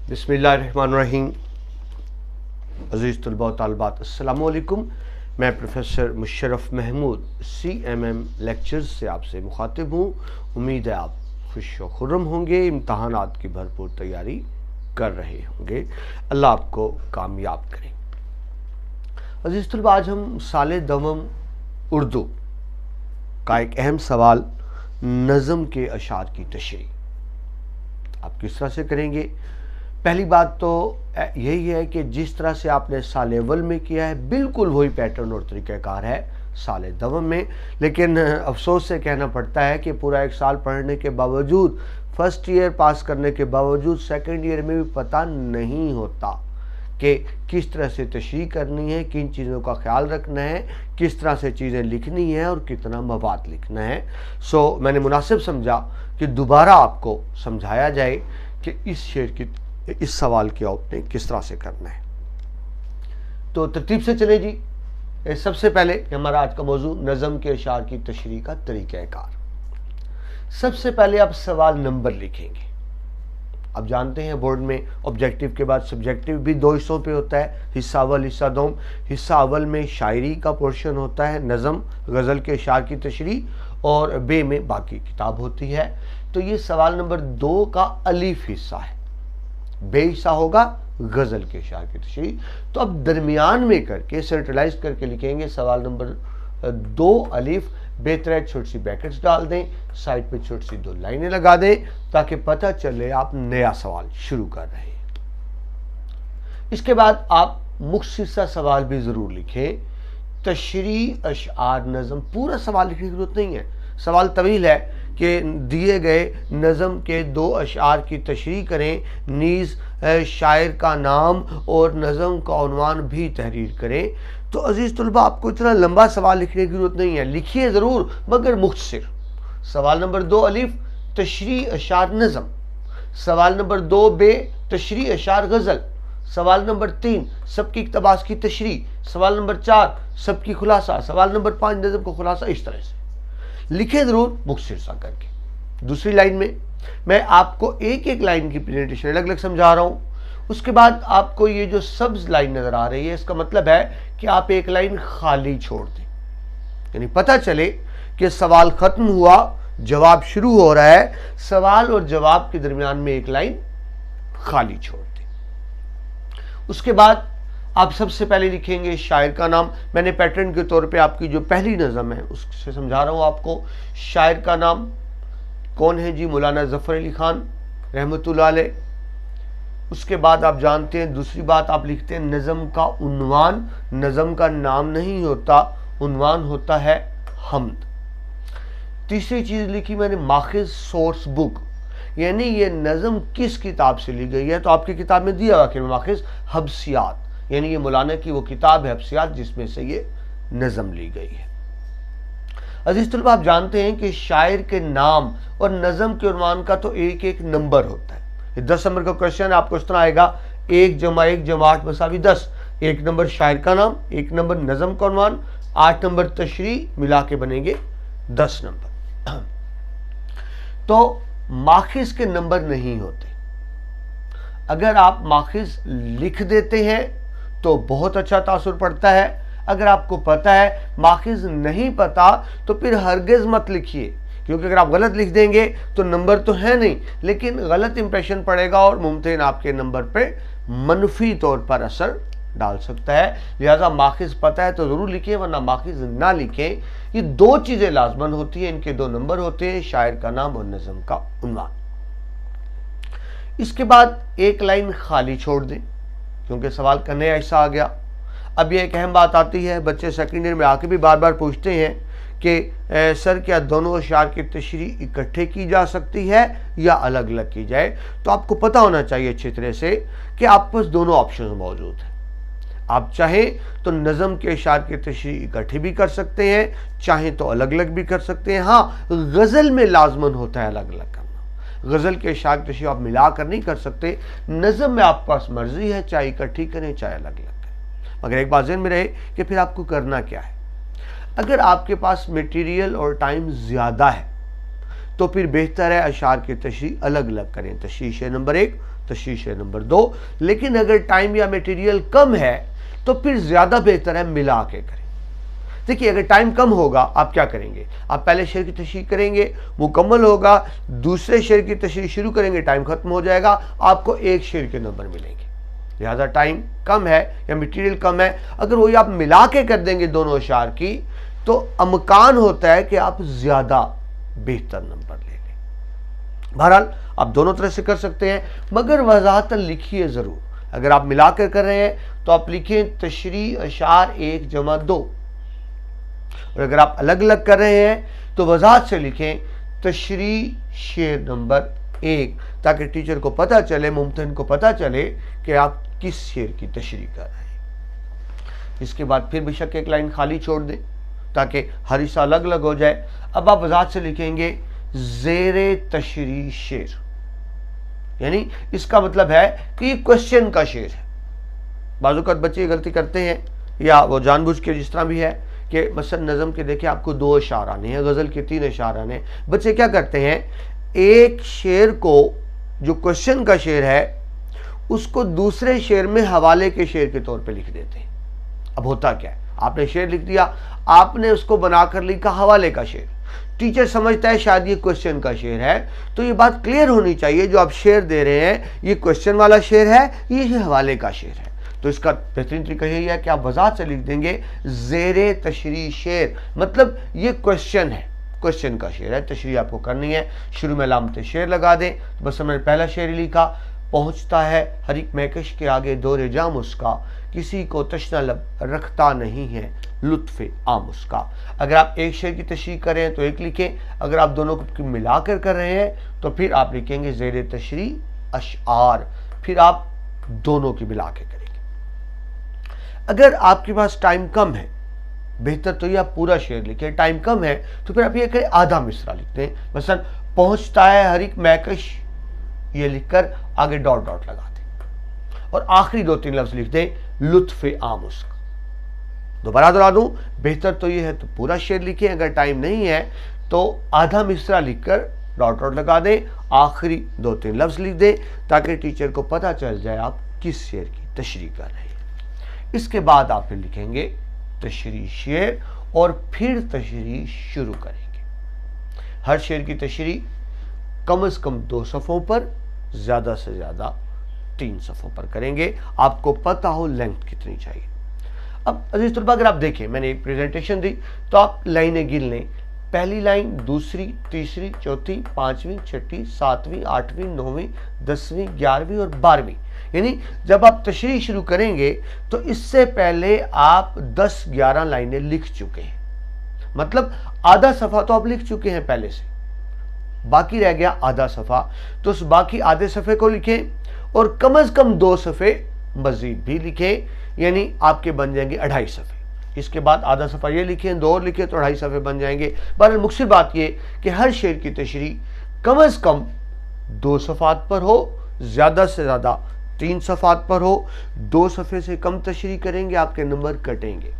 बिस्मिल्लाहिर्रहमानिर्रहीम। अज़ीज़ तलबा व तालिबात, अस्सलामु अलैकुम। मैं professor Musharraf Mahmood CMM lectures से आपसे मुखातिब हूँ। उम्मीद है आप खुश व खुर्रम होंगे, इम्तहानात की भरपूर तैयारी कर रहे होंगे। अल्लाह आपको कामयाब करें। अज़ीज़ तलबा, आज हम साले दवम उर्दू का एक अहम सवाल नज़म के अशार की तशरीह आप किस तरह से करेंगे। पहली बात तो यही है कि जिस तरह से आपने साले अव्वल में किया है बिल्कुल वही पैटर्न और तरीक़ाकार है साले दवम में। लेकिन अफसोस से कहना पड़ता है कि पूरा एक साल पढ़ने के बावजूद, फर्स्ट ईयर पास करने के बावजूद सेकंड ईयर में भी पता नहीं होता कि किस तरह से तशरीह करनी है, किन चीज़ों का ख्याल रखना है, किस तरह से चीज़ें लिखनी है और कितना मवाद लिखना है। सो मैंने मुनासिब समझा कि दोबारा आपको समझाया जाए कि इस शेर की, इस सवाल की आपने किस तरह से करना है। तो तरतीब से चले जी। सबसे पहले हमारा आज का मौजू नज़म के अशार की तशरीह का तरीक़ाकार। सबसे पहले आप सवाल नंबर लिखेंगे। आप जानते हैं बोर्ड में ऑब्जेक्टिव के बाद सब्जेक्टिव भी दो हिस्सों पे होता है, हिस्सा अव्वल हिस्सा दोम। हिस्सा अव्वल में शायरी का पोर्शन होता है, नज़म गज़ल के अशार की तशरीह, और बे में बाकी किताब होती है। तो ये सवाल नंबर 2 का अलीफ हिस्सा है, बे हिस्सा होगा गज़ल के अशार की तशरीह। तो अब दरमियान में करके सेंट्रलाइज करके लिखेंगे सवाल नंबर 2 अलीफ, बेहतर छोटी सी ब्रैकेट्स डाल दें, साइड पे छोटी सी 2 लाइनें लगा दें ताकि पता चले आप नया सवाल शुरू कर रहे हैं। इसके बाद आप मुख्तसर सा सवाल भी ज़रूर लिखें। तशरीह अशार नज़म, पूरा सवाल लिखने की जरूरत नहीं है, सवाल तवील है कि दिए गए नज़म के 2 अशार की तशरीह करें, नीज़ शायर का नाम और नज़म का उन्वान भी तहरीर करें। तो अजीज़ तलबा, आपको इतना लंबा सवाल लिखने की ज़रूरत नहीं है, लिखिए ज़रूर मगर मुख्तसर। सवाल नंबर 2 अलीफ तशरीह अशार नज़म, सवाल नंबर 2 बे तशरीह अशार गज़ल, सवाल नंबर 3 सबकी इक़्तिबास की तशरीह, सवाल नंबर 4 सबकी खुलासा, सवाल नंबर 5 नज़म का खुलासा। इस तरह से लिखे ज़रूर मुख्तसर सा करके। दूसरी लाइन में मैं आपको एक एक लाइन की प्रेजेंटेशन अलग अलग समझा रहा हूँ। उसके बाद आपको ये जो सब्ज लाइन नज़र आ रही है, इसका मतलब है कि आप एक लाइन खाली छोड़ दें, यानी पता चले कि सवाल ख़त्म हुआ, जवाब शुरू हो रहा है, सवाल और जवाब के दरमियान में एक लाइन खाली छोड़ दें। उसके बाद आप सबसे पहले लिखेंगे शायर का नाम। मैंने पैटर्न के तौर पे आपकी जो पहली नज़म है उससे समझा रहा हूँ आपको। शायर का नाम कौन है जी? मौलाना ज़फ़र अली ख़ान रहमतुल्लाह अलैह। उसके बाद आप जानते हैं दूसरी बात आप लिखते हैं नज़म का उन्वान। नज़म का नाम नहीं होता, उन्वान होता है हम्द। तीसरी चीज़ लिखी मैंने माखिज़ सोर्स बुक, यानी ये नज़म किस किताब से ली गई है। तो आपकी किताब में दिया हुआ कि माखिज़ हब्सियात, यानी ये मौलाना की वो किताब है हब्सियात जिसमें से ये नज़म ली गई है। अजीज़ तलबा, आप जानते हैं कि शायर के नाम और नज़म के उन्वान का तो एक एक नंबर होता है। 10 नंबर का क्वेश्चन आपको इस तरह आएगा, 1 + 1 = 8 = 10। 1 नंबर शायर का नाम, 1 नंबर नज़म का उन्वान, 8 नंबर तशरीह, मिला के बनेंगे 10 नंबर। तो माखिज़ के नंबर नहीं होते। अगर आप माखिज़ लिख देते हैं तो बहुत अच्छा तासुर पड़ता है। अगर आपको पता है, माखिज़ नहीं पता तो फिर हरगिज़ मत लिखिए, क्योंकि अगर आप गलत लिख देंगे तो नंबर तो है नहीं, लेकिन गलत इंप्रेशन पड़ेगा और मुमकिन आपके नंबर पे मनफी तौर पर असर डाल सकता है। लिहाजा माखिज़ पता है तो ज़रूर लिखिए, वरना माखिज़ ना लिखें। ये 2 चीज़ें लाजमन होती हैं, इनके 2 नंबर होते हैं, शायर का नाम और नज़म का उन्वान। इसके बाद एक लाइन खाली छोड़ दें, क्योंकि सवाल का नया हिस्सा आ गया। अब ये एक अहम बात आती है, बच्चे सेकेंड ईयर में आके भी बार बार पूछते हैं कि सर क्या दोनों अशार की तशरीह इकट्ठे की जा सकती है या अलग अलग की जाए। तो आपको पता होना चाहिए अच्छी तरह से कि आपके पास दोनों ऑप्शन मौजूद हैं। आप चाहें तो नज़म के अशार की तशरीह इकट्ठे भी कर सकते हैं, चाहें तो अलग अलग भी कर सकते हैं। हाँ, गज़ल में लाजमन होता है अलग अलग करना, गज़ल के अशार की तशरीह आप मिला कर नहीं कर सकते। नज़म में आपके पास मर्जी है, चाहे इकट्ठी करें चाहे अलग अलग करें। मगर एक बात ज़हन में रहे कि फिर आपको करना क्या है। अगर आपके पास मटेरियल और टाइम ज़्यादा है तो फिर बेहतर है अशार की तशरीह अलग अलग करें। तशरीह शेर नंबर 1, तशरीह शेर नंबर 2। लेकिन अगर टाइम या मटेरियल कम है तो फिर ज़्यादा बेहतर है मिला के करें। देखिए, अगर टाइम कम होगा आप क्या करेंगे, आप पहले शेर की तशरीह करेंगे, मुकम्मल होगा, दूसरे शेर की तशरीह शुरू करेंगे, टाइम खत्म हो जाएगा, आपको एक शेर के नंबर मिलेंगे। लिहाजा टाइम कम है या मटेरियल कम है, अगर वही आप मिला के कर देंगे दोनों अशार की, तो अमकान होता है कि आप ज़्यादा बेहतर नंबर ले लें। बहरहाल आप दोनों तरह से कर सकते हैं, मगर वजाहतन लिखिए ज़रूर। अगर आप मिलाकर कर रहे हैं तो आप लिखें तशरीह अशार 1 जमा 2, और अगर आप अलग अलग कर रहे हैं तो वजाहत से लिखें तशरीह शेर नंबर 1, ताकि टीचर को पता चले, मुमतहिन को पता चले कि आप किस शेर की तशरीह कर रहे हैं। इसके बाद फिर बेशक एक लाइन खाली छोड़ दें ताकि हर हिस्सा अलग अलग हो जाए। अब आप वजाहत से लिखेंगे ज़ेरे तशरीह शेर, यानी इसका मतलब है कि ये क्वेश्चन का शेर है। बाज़-औक़ात बच्चे ये गलती करते हैं, या वो जानबूझ के, जिस तरह भी है कि मसलन नज़म के देखें आपको 2 अशार आने हैं, गज़ल के 3 अशार आने हैं। बच्चे क्या करते हैं, एक शेर को जो क्वेश्चन का शेर है उसको दूसरे शेर में हवाले के शेर के तौर पे लिख देते हैं। अब होता क्या है, आपने शेर लिख दिया, आपने उसको बनाकर लिखा हवाले का शेर, टीचर समझता है शायद ये क्वेश्चन का शेर है, तो ये बात क्लियर होनी चाहिए जो आप शेर दे रहे हैं ये क्वेश्चन वाला शेर है, ये हवाले का शेर है। तो इसका बेहतरीन तरीका यही है कि आप वजाहत से लिख देंगे ज़ेरे तशरीह शेर, मतलब ये क्वेश्चन है, क्वेश्चन का शेर है, तशरीह आपको करनी है। शुरू में अलामत शेर लगा दें। बस हमने पहला शेर लिखा, पहुँचता है हर एक महकश के आगे दौरे जाम उसका, किसी को तशना लब रखता नहीं है लुत्फ़ आम उसका। अगर आप एक शेर की तशरीह करें तो एक लिखें, अगर आप दोनों को मिलाकर कर रहे हैं तो फिर आप लिखेंगे ज़ेरे तशरीह अशआर, फिर आप दोनों की मिला के करेंगे। अगर आपके पास टाइम कम है, बेहतर तो ये आप पूरा शेर लिखें, टाइम कम है तो फिर आप ये करें आधा मिसरा लिखते हैं। मसलन पहुँचता है हर एक महकश, ये लिखकर आगे डॉट डॉट लगा दें और आखिरी 2-3 लफ्ज लिख दें लुत्फ़ आम उसका। दोबारा दोहरा दूं, बेहतर तो ये है तो पूरा शेर लिखें, अगर टाइम नहीं है तो आधा मिसरा लिखकर डॉट डॉट लगा दें, आखिरी 2-3 लफ्ज लिख दें, ताकि टीचर को पता चल जाए आप किस शेर की तशरीह कर रहे हैं। इसके बाद आप फिर लिखेंगे तशरीह शेर और फिर तशरीह शुरू करेंगे। हर शेर की तशरीह कम से कम 2 सफ़ों पर, ज़्यादा से ज़्यादा 3 सफ़ों पर करेंगे। आपको पता हो लेंथ कितनी चाहिए। अब अजीज़ तलबा, अगर आप देखें मैंने एक प्रेजेंटेशन दी तो आप लाइनें गिन लें, पहली लाइन, दूसरी, तीसरी, चौथी, 5वीं, 6ठी, 7वीं, 8वीं, 9वीं, 10वीं, 11वीं और 12वीं। यानी जब आप तशरीह शुरू करेंगे तो इससे पहले आप 10-11 लाइनें लिख चुके हैं, मतलब आधा सफ़ा तो आप लिख चुके हैं पहले से, बाकी रह गया आधा सफ़ा। तो उस बाकी आधे सफ़े को लिखें और कम से कम 2 सफ़े मज़ीद भी लिखें, यानी आपके बन जाएंगे 2.5 सफ़े। इसके बाद आधा सफ़ा ये लिखें, 2 और लिखें तो 2.5 सफ़े बन जाएंगे। बहरहाल मुख्तसर बात ये कि हर शेर की तशरीह कम से कम 2 सफ़ात पर हो, ज़्यादा से ज़्यादा 3 सफ़ात पर हो। 2 सफ़े से कम तशरीह करेंगे आपके नंबर कटेंगे,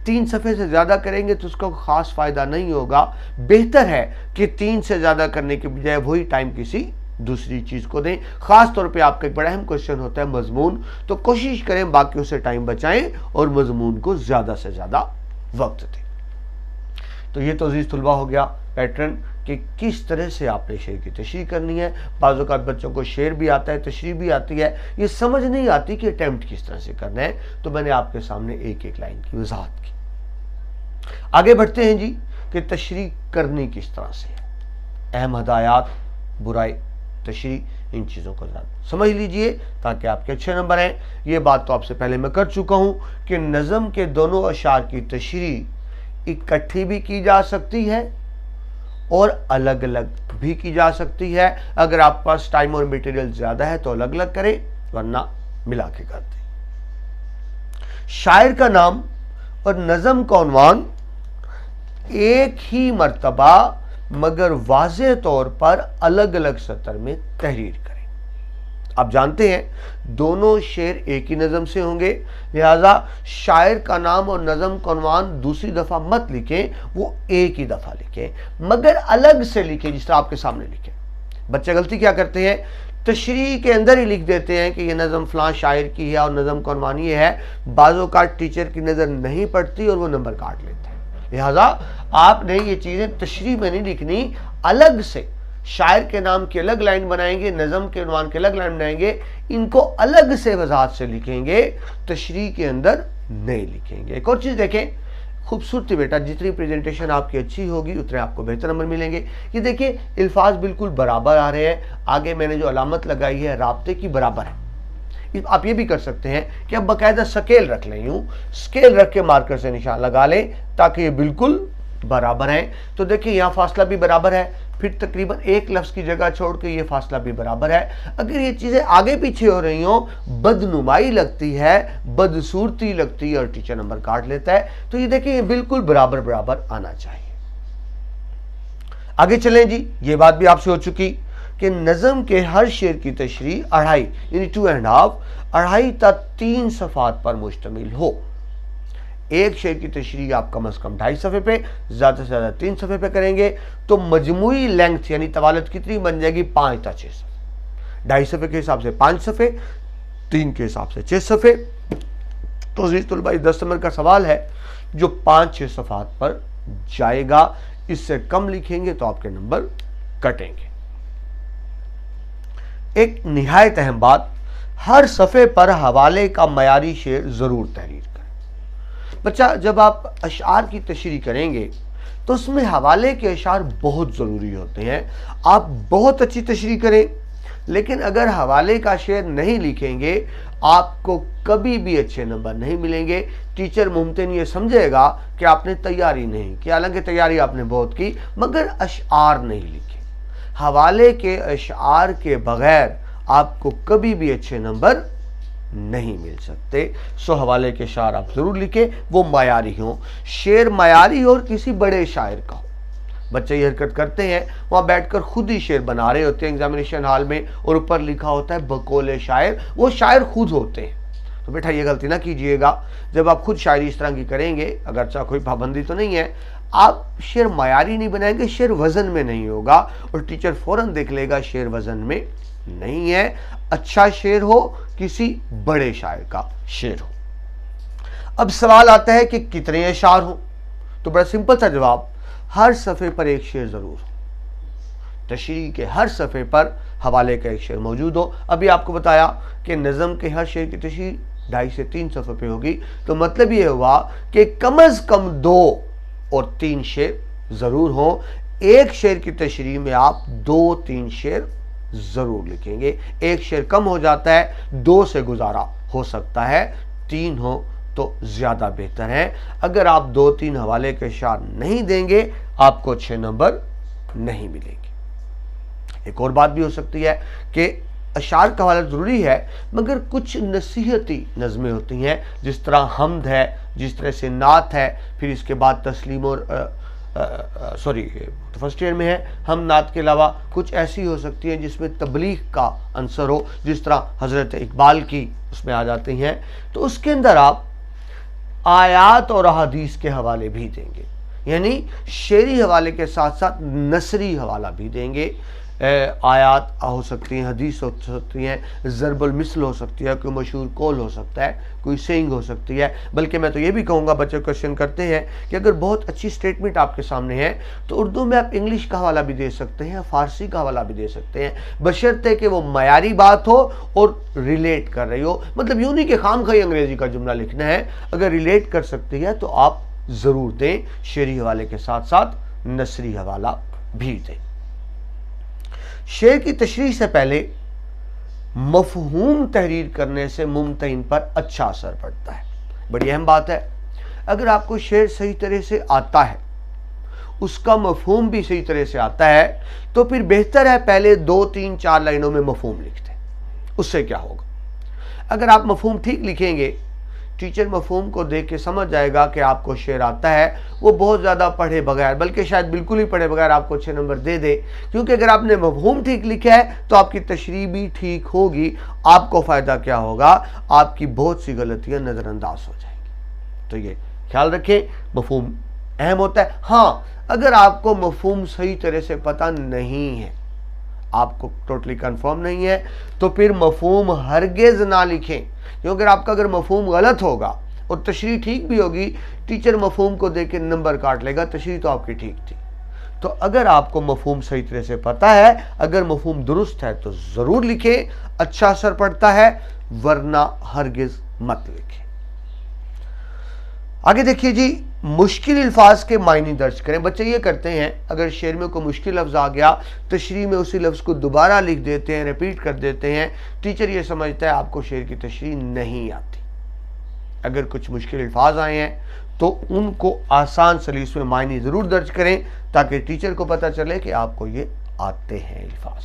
3 सफ़े से ज़्यादा करेंगे तो उसका ख़ास फ़ायदा नहीं होगा। बेहतर है कि 3 से ज़्यादा करने के बजाय वही टाइम किसी दूसरी चीज़ को दें। ख़ास तौर पे आपका एक बड़ा अहम क्वेश्चन होता है मजमून, तो कोशिश करें बाकियों से टाइम बचाएं और मजमून को ज़्यादा से ज़्यादा वक्त दें। तो ये तो अज़ीज़ तलबा हो गया पैटर्न कि किस तरह से आपने शेर की तशरीह करनी है। बाज़ औक़ात बच्चों को शेर भी आता है, तशरीह भी आती है, ये समझ नहीं आती कि अटैम्प्ट किस तरह से करना है, तो मैंने आपके सामने एक एक लाइन की वजाहत की। आगे बढ़ते हैं जी कि तशरीह करनी किस तरह से है। अहम हदायत, बुराई, तशरीह, इन चीज़ों को समझ लीजिए ताकि आपके अच्छे नंबर हैं। ये बात तो आपसे पहले मैं कर चुका हूँ कि नज़म के दोनों अशार की तशरीह इकट्ठी भी की जा सकती है और अलग अलग भी की जा सकती है। अगर आपके पास टाइम और मटेरियल ज़्यादा है तो अलग अलग करें, वरना मिला के कर दें। शायर का नाम और नज़म का उन्वान एक ही मर्तबा मगर वाज़ेह तौर पर अलग अलग सतर में तहरीर करें। आप जानते हैं दोनों शेर एक ही नज़म से होंगे, लिहाजा शायर का नाम और नज़म का उन्वान दूसरी दफ़ा मत लिखें, वो एक ही दफ़ा लिखें, मगर अलग से लिखें जिस तरह आपके सामने लिखें। बच्चे गलती क्या करते हैं, तशरीह के अंदर ही लिख देते हैं कि ये नज़म फ़लाँ शायर की है और नज़म का उन्वान ये है, बाज़ों का टीचर की नज़र नहीं पड़ती और वो नंबर काट लेता है। लिहाजा आपने ये चीज़ें तशरीह में नहीं लिखनी, अलग से शायर के नाम की अलग लाइन बनाएंगे, नज़म के उन्वान की अलग लाइन बनाएंगे, इनको अलग से वजाहत से लिखेंगे, तशरीह के अंदर नहीं लिखेंगे। एक और चीज़ देखें, खूबसूरती बेटा, जितनी प्रेजेंटेशन आपकी अच्छी होगी उतने आपको बेहतर नंबर मिलेंगे। ये देखिए अल्फाज बिल्कुल बराबर आ रहे हैं, आगे मैंने जो अलामत लगाई है राब्ते की बराबर है। आप ये भी कर सकते हैं कि आप बाकायदा स्केल रख लें, यूँ स्केल रख के मार्कर से निशान लगा लें ताकि ये बिल्कुल बराबर हैं। तो देखिए यहाँ फासला भी बराबर है, फिर तकरीबन एक लफ्ज़ की जगह छोड़ के ये फासला भी बराबर है। अगर ये चीज़ें आगे पीछे हो रही हों, बदनुमाई लगती है, बदसूरती लगती है और टीचर नंबर काट लेता है, तो ये देखिए ये बिल्कुल बराबर बराबर आना चाहिए। आगे चलें जी, ये बात भी आपसे हो चुकी कि नज़म के हर शेर की तशरीह 2.5 यानी 2.5 तक 3 सफ़ात पर मुश्तमिल हो। एक शेर की तशरीह आप कम से कम 2.5 सफ़े पे, ज़्यादा से ज़्यादा 3 सफ़े पे करेंगे तो मजमूई लेंथ यानी तवालत कितनी बन जाएगी, 5 तक 6 सफ़े। 2.5 सफ़े के हिसाब से 5 सफ़े, 3 के हिसाब से 6 सफ़े। तो अज़ीज़ तुलबा, 10 नंबर का सवाल है जो 5-6 सफ़ात पर जाएगा, इससे कम लिखेंगे तो आपके नंबर कटेंगे। एक निहायत अहम बात, हर सफ़े पर हवाले का मयारी शेर ज़रूर तहरीर करें। बच्चा, जब आप अशार की तशरीह करेंगे तो उसमें हवाले के अशार बहुत ज़रूरी होते हैं। आप बहुत अच्छी तशरीह करें, लेकिन अगर हवाले का शेर नहीं लिखेंगे आपको कभी भी अच्छे नंबर नहीं मिलेंगे। टीचर मुमकिन ये समझेगा कि आपने तैयारी नहीं की, हालांकि तैयारी आपने बहुत की, मगर अशार नहीं लिखे। हवाले के अशार के बगैर आपको कभी भी अच्छे नंबर नहीं मिल सकते। सो हवाले के शार आप ज़रूर लिखें, वो मायारी हो, शेर मायारी हो और किसी बड़े शायर का हो। बच्चे ये हरकत करते हैं, वहाँ बैठकर खुद ही शेर बना रहे होते हैं एग्जामिनेशन हॉल में, और ऊपर लिखा होता है बकौले शायर, वो शायर खुद होते हैं। तो बेटा ये गलती ना कीजिएगा, जब आप खुद शायरी इस तरह की करेंगे, अगर चाहे कोई पाबंदी तो नहीं है, आप शेर मायारी नहीं बनाएंगे, शेर वज़न में नहीं होगा और टीचर फ़ौरन देख लेगा शेर वज़न में नहीं है। अच्छा शेर हो, किसी बड़े शायर का शेर हो। अब सवाल आता है कि कितने अशार हो, तो बड़ा सिंपल सा जवाब, हर सफ़े पर एक शेर ज़रूर हो। तशरीह के हर सफ़े पर हवाले का एक शेर मौजूद हो। अभी आपको बताया कि नज़म के हर शेर की तशरीह 2.5 से 3 सफ़े पे होगी, तो मतलब ये हुआ कि कम अज़ कम 2 और 3 शेर ज़रूर हों। एक शेर की तशरीह में आप 2-3 शेर ज़रूर लिखेंगे। एक शेर कम हो जाता है, 2 से गुजारा हो सकता है, 3 हो तो ज़्यादा बेहतर है। अगर आप 2-3 हवाले के अशार नहीं देंगे आपको अच्छे नंबर नहीं मिलेंगे। एक और बात भी हो सकती है कि अशार का हवाला ज़रूरी है, मगर कुछ नसीहती नज़में होती हैं, जिस तरह हमद है, जिस तरह से नात है, फिर इसके बाद तस्लीम और तो फर्स्ट ईयर में है, हम नात के अलावा कुछ ऐसी हो सकती हैं जिसमें तबलीग का अंसर हो, जिस तरह हज़रत इकबाल की उसमें आ जाती हैं। तो उसके अंदर आप आयात और अहादीस के हवाले भी देंगे, यानी शेरी हवाले के साथ साथ नसरी हवाला भी देंगे। आयात हो सकती हैं, हदीस हो सकती हैं, ज़रबुल मिसल हो सकती है, कोई मशहूर कौल हो सकता है, कोई सेइंग हो सकती है। बल्कि मैं तो ये भी कहूँगा, बच्चे क्वेश्चन करते हैं कि अगर बहुत अच्छी स्टेटमेंट आपके सामने है तो उर्दू में आप इंग्लिश का हवाला भी दे सकते हैं, फ़ारसी का हवाला भी दे सकते हैं, बशर्ते कि वो मयारी बात हो और रिलेट कर रही हो। मतलब यूँ नहीं कि खामखाई अंग्रेज़ी का जुमला लिखना है, अगर रिलेट कर सकती है तो आप ज़रूर दें। शेरी हवाले के साथ साथ नसरी हवाला भी दें। शेर की तशरीह से पहले मफहूम तहरीर करने से मुमतहिन पर अच्छा असर पड़ता है। बड़ी अहम बात है, अगर आपको शेर सही तरह से आता है, उसका मफहूम भी सही तरह से आता है, तो फिर बेहतर है पहले 2-3-4 लाइनों में मफहूम लिख दें। उससे क्या होगा, अगर आप मफहूम ठीक लिखेंगे, टीचर मफहूम को देख के समझ जाएगा कि आपको शेर आता है। वो बहुत ज़्यादा पढ़े बगैर, बल्कि शायद बिल्कुल ही पढ़े बगैर आपको अच्छे नंबर दे दे, क्योंकि अगर आपने मफहूम ठीक लिखा है तो आपकी तशरीह भी ठीक होगी। आपको फ़ायदा क्या होगा, आपकी बहुत सी गलतियाँ नज़रअंदाज हो जाएंगी। तो ये ख्याल रखें, मफहूम अहम होता है। हाँ, अगर आपको मफहूम सही तरह से पता नहीं है, आपको टोटली कंफर्म नहीं है तो फिर मफहूम हरगिज़ ना लिखें, क्योंकि अगर मफहूम गलत होगा और तशरीह ठीक भी होगी, टीचर मफहूम को देख के नंबर काट लेगा, तशरीह तो आपकी ठीक थी। तो अगर आपको मफहूम सही तरह से पता है, अगर मफहूम दुरुस्त है तो ज़रूर लिखें, अच्छा असर पड़ता है, वरना हरगिज़ मत लिखें। आगे देखिए जी, मुश्किल अल्फाज के मायने दर्ज करें। बच्चे ये करते हैं, अगर शेर में कोई मुश्किल लफ्ज़ आ गया, तशरीह में उसी लफ्ज़ को दोबारा लिख देते हैं, रिपीट कर देते हैं। टीचर ये समझता है आपको शेर की तशरीह नहीं आती। अगर कुछ मुश्किल अल्फाज आए हैं तो उनको आसान सलीस में मायने ज़रूर दर्ज करें, ताकि टीचर को पता चले कि आपको ये आते हैं अल्फाज।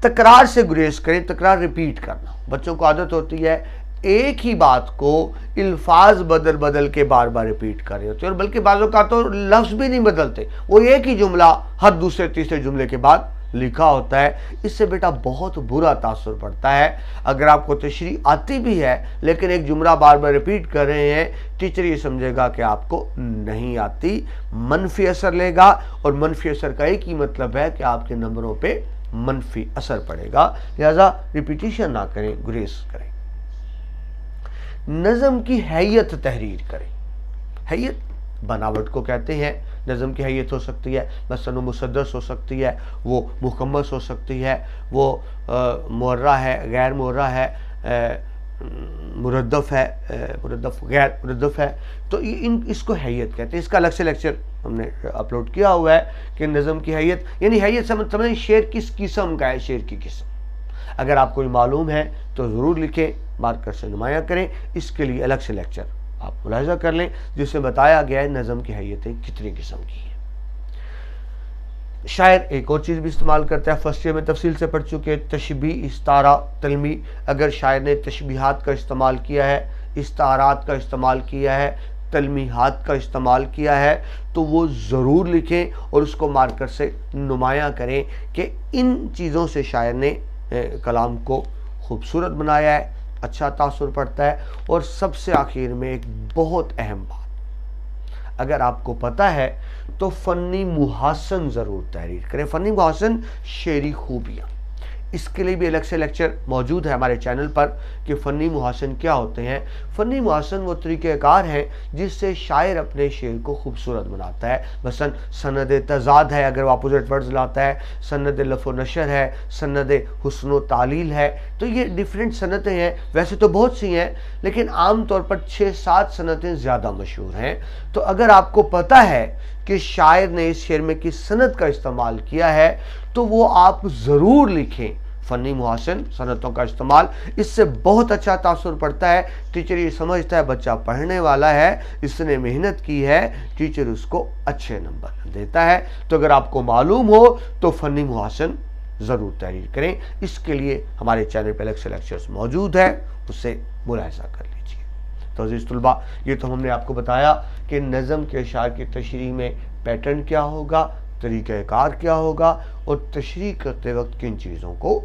तकरार से गुरेज करें। तकरार रिपीट करना, बच्चों को आदत होती है एक ही बात को अल्फाज बदल बदल के बार बार रिपीट कर रहे होते हैं, और बल्कि बाज़ों का तो लफ्ज़ भी नहीं बदलते, वो एक ही जुमला हर दूसरे तीसरे जुमले के बाद लिखा होता है। इससे बेटा बहुत बुरा तासुर पड़ता है। अगर आपको तशरीह आती भी है लेकिन एक जुमला बार बार रिपीट कर रहे हैं, टीचर ये समझेगा कि आपको नहीं आती, मनफी असर लेगा, और मनफी असर का एक ही मतलब है कि आपके नंबरों पे मनफी असर पड़ेगा। लिहाजा रिपीटिशन ना करें, गुरेज करें। नज़म की हैयत तहरीर करें। हैयत बनावट को कहते हैं। नज़म की हैयत हो सकती है मसलन मुसद्दस हो सकती है, वो मुकम्मस हो सकती है, वो मुर्रा है, गैर मुर्रा है, मुरद्दफ है, मुरद्दफ गैर मुरद्दफ है। तो इसको हैयत कहते हैं। इसका अलग से लेक्चर हमने अपलोड किया हुआ है कि नज़म की हैयत, यानी हैयत समझें शेर किस किस्म का है, शेर की किस्म। अगर आपको मालूम है तो ज़रूर लिखें, मार्कर से नुमाया करें। इसके लिए अलग से लेक्चर आप मुलाहिजा कर लें, जिसमें बताया गया है नज़म की हैयतें कितनी किस्म की हैं। शायर एक और चीज़ भी इस्तेमाल करता है, फर्स्ट ईयर में तफसील से पढ़ चुके, तशबीह, इस्तारा, तलमी। अगर शायर ने तशबीहात का इस्तेमाल किया है, इस्तारात का इस्तेमाल किया है, तलमीहात का इस्तेमाल किया है, तो वो ज़रूर लिखें और उसको मार्कर से नुमाया करें कि इन चीज़ों से शायर ने कलाम को खूबसूरत बनाया है, अच्छा तासुर पड़ता है। और सबसे आखिर में एक बहुत अहम बात, अगर आपको पता है तो फ़नी मुहासन ज़रूर तहरीर करें। फ़नी मुहासन शेरी खूबियाँ, इसके लिए भी अलग से लेक्चर मौजूद है हमारे चैनल पर कि फ़नी मुहासन क्या होते हैं। फ़नी मुहासन वो तरीक़ेकार हैं जिससे शायर अपने शेर को खूबसूरत बनाता है। मसलन सनद तज़ाद है, अगर वो अपोजिट वर्ड्स लाता है, सनद लफ़ नशर है, सनद हुस्न तालील है। तो ये डिफरेंट सनतें हैं, वैसे तो बहुत सी हैं लेकिन आम तौर पर 6-7 सनतें ज़्यादा मशहूर हैं। तो अगर आपको पता है कि शायर ने इस शेर में किस सनत का इस्तेमाल किया है तो वो आप ज़रूर लिखें। फ़नी मुहासन सनतों का इस्तेमाल, इससे बहुत अच्छा तासुर पड़ता है। टीचर ये समझता है बच्चा पढ़ने वाला है, इसने मेहनत की है, टीचर उसको अच्छे नंबर देता है। तो अगर आपको मालूम हो तो फ़नी मुहासन ज़रूर तहरीर करें। इसके लिए हमारे चैनल पर अलग से लेक्चर्स मौजूद है, उससे मुलाहिजा कर लीजिए। तो अज़ीज़ तुलबा, ये तो हमने आपको बताया कि नज़म के अशार की तशरीह में पैटर्न क्या होगा, तरीक़ाकार क्या होगा, और तशरीह करते वक्त किन चीज़ों को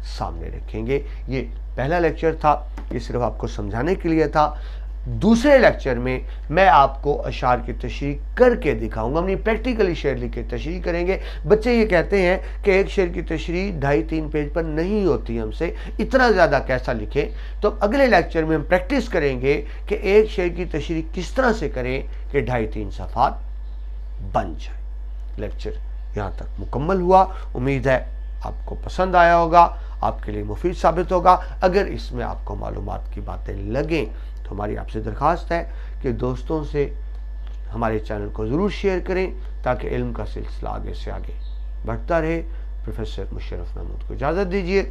सामने रखेंगे। ये पहला लेक्चर था, ये सिर्फ आपको समझाने के लिए था। दूसरे लेक्चर में मैं आपको अशार की तशरीह करके दिखाऊंगा। हमने प्रैक्टिकली शेर लिख के तशरीह करेंगे। बच्चे ये कहते हैं कि एक शेर की तशरीह 2.5-3 पेज पर नहीं होती, हमसे इतना ज़्यादा कैसा लिखें। तो अगले लेक्चर में हम प्रैक्टिस करेंगे कि एक शेर की तशरीह किस तरह से करें कि 2.5-3 सफ़हात बन जाए। लेक्चर यहाँ तक मुकम्मल हुआ। उम्मीद है आपको पसंद आया होगा, आपके लिए मुफीद साबित होगा। अगर इसमें आपको मालूमात की बातें लगें तो हमारी आपसे दरख्वास्त है कि दोस्तों से हमारे चैनल को ज़रूर शेयर करें ताकि इल्म का सिलसिला आगे से आगे बढ़ता रहे। प्रोफेसर मुशर्रफ महमूद को इजाज़त दीजिए।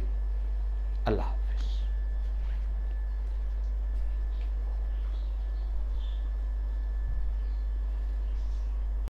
अल्लाह।